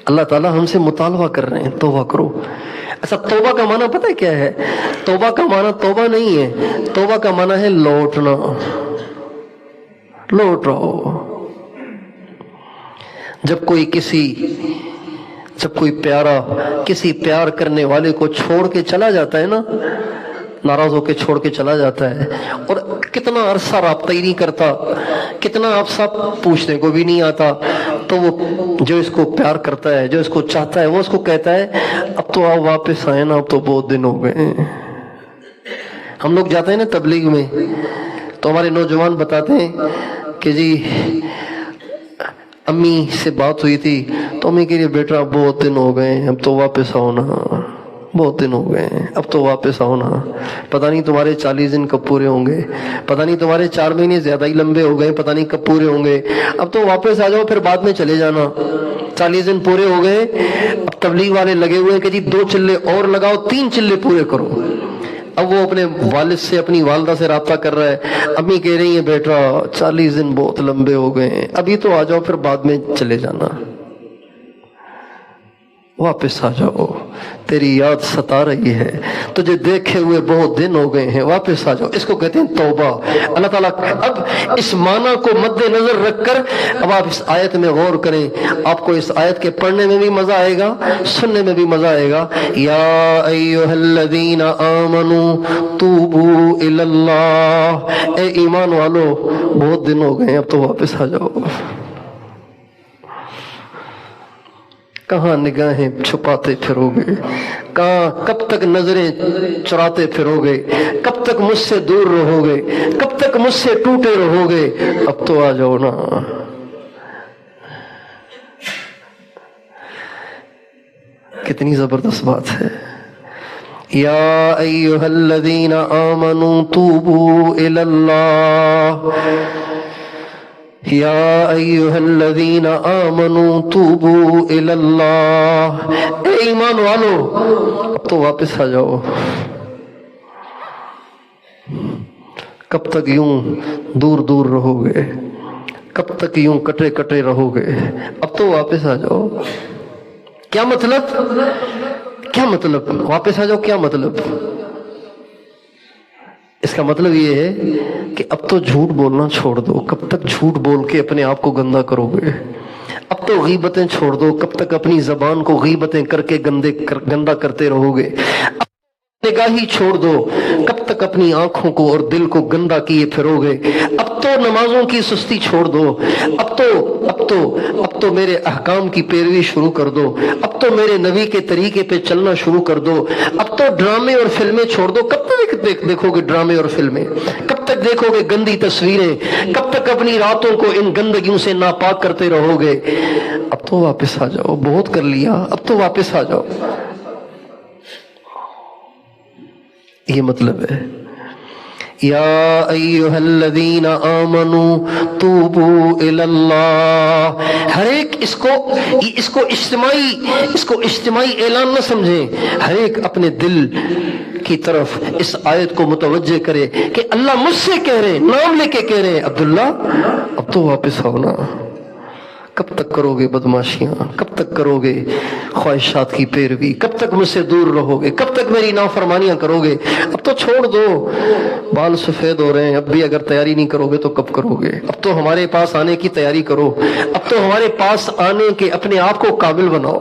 اللہ تعالیٰ ہم سے مطالبہ کر رہے ہیں توبہ کرو۔ اچھا توبہ کا معنی پتہ ہے کیا ہے؟ توبہ کا معنی توبہ نہیں ہے، توبہ کا معنی ہے لوٹنا، لوٹ رہو۔ جب کوئی پیارا کسی پیار کرنے والے کو چھوڑ کے چلا جاتا ہے نا، ناراض ہو کے چھوڑ کے چلا جاتا ہے، اور کتنا عرصہ رابطہ ہی نہیں کرتا، کتنا آپ سب پوچھنے کو بھی نہیں آتا، تو وہ جو اس کو پیار کرتا ہے، جو اس کو چاہتا ہے، وہ اس کو کہتا ہے اب تو آپ واپس آئے نا، اب تو بہت دن ہو گئے۔ ہم لوگ جاتے ہیں نا تبلیغ میں، تو ہمارے نوجوان بتاتے ہیں کہ جی امی سے بات ہوئی تھی، تو امی کہہ رہی بیٹا بہت دن ہو گئے، اب تو واپس آؤ نا، بہت دن ہو گئے ہیں، اب تو واپس آؤ نا، پتہ نہیں تمہارے 40 دن کب پورے ہوں گے، پتہ نہیں تمہارے 4 مہینے زیادہ ہی لمبے ہو گئے، پتہ نہیں کب پورے ہوں گے، اب تو واپس آ جاؤ، پھر بعد میں چلے جانا۔ 40 دن پورے ہو گئے، اب تبلیغ والے لگے ہوئے ہیں کہ جی 2 چلے اور لگاؤ، 3 چلے پورے کرو۔ اب وہ اپنے والد سے، اپنی والدہ سے رابطہ کر رہا ہے، امی کہہ رہی ہیں بیٹا 40 دن بہت لمبے ہو گئے ہیں، ابھی تو آ جاؤ، پھر بعد میں چلے جانا، واپس آ جاؤ، تیری یاد ستا رہی ہے، تجھے دیکھے ہوئے بہت دن ہو گئے ہیں، واپس آ جاؤ۔ اس کو کہتے ہیں توبہ۔ اللہ تعالیٰ اب اس معنی کو مد نظر رکھ کر اب آپ اس آیت میں غور کریں، آپ کو اس آیت کے پڑھنے میں بھی مزہ آئے گا، سننے میں بھی مزہ آئے گا۔ یا ایھا الذین آمنوا توبوا الی اللہ، اے ایمان والو بہت دن ہو گئے ہیں، اب تو واپس آ جاؤ۔ کہاں نگاہیں چھپاتے پھرو گے، کب تک نظریں چراتے پھرو گے، کب تک مجھ سے دور رہو گے، کب تک مجھ سے ٹوٹے رہو گے، اب تو آ جاؤ نا۔ کتنی زبردست بات ہے۔ یا ایھا الذین آمنوا توبوا الی اللہ، یا ایھا الذین آمنوا توبوا الی اللہ، اے ایمان والو اب تو واپس آ جاؤ۔ کب تک یوں دور دور رہو گے، کب تک یوں کٹے کٹے رہو گے، اب تو واپس آ جاؤ۔ کیا مطلب؟ کیا مطلب واپس آ جاؤ؟ کیا مطلب؟ اس کا مطلب یہ ہے کہ اب تو جھوٹ بولنا چھوڑ دو، کب تک جھوٹ بول کے اپنے آپ کو گندا کرو گے؟ اب تو غیبتیں چھوڑ دو، کب تک اپنی زبان کو غیبتیں کر کے گندا کرتے رہو گے؟ نگاہی چھوڑ دو، کب تک اپنی آنکھوں کو اور دل کو گندا کیے پھرو گے؟ اب تو نمازوں کی سستی چھوڑ دو، اب تو میرے احکام کی پیروی شروع کر دو، اب تو میرے نبی کے طریقے پہ چلنا شروع کر دو، اب تو ڈرامے اور فلمیں چھوڑ دو۔ کب تک دیکھو گے ڈرامے اور فلمیں؟ کب تک دیکھو گے گندی تصویریں؟ کب تک اپنی راتوں کو ان گندگیوں سے ناپاک کرتے رہو گے؟ اب تو واپس آ جاؤ، بہت کر لیا، اب تو واپس آ جاؤ۔ یہ مطلب ہے یا ایھا الذین آمنوا توبوا الی اللہ۔ ہر ایک اس کو اجتماعی اعلان نہ سمجھیں، ہر ایک اپنے دل کی طرف اس آیت کو متوجہ کرے کہ اللہ مجھ سے کہہ رہے ہیں، نام لے کے کہہ رہے ہیں عبداللہ اب تو واپس آؤ نا۔ کب تک کرو گے بدماشیاں؟ کب تک کرو گے خواہشات کی پیروی؟ کب تک مجھ سے دور رہو گے؟ کب تک میری نافرمانیاں کرو گے؟ اب تو چھوڑ دو، بال سفید ہو رہے ہیں، اب بھی اگر تیاری نہیں کرو گے تو کب کرو گے؟ اب تو ہمارے پاس آنے کی تیاری کرو، اب تو ہمارے پاس آنے کے اپنے آپ کو قابل بناؤ۔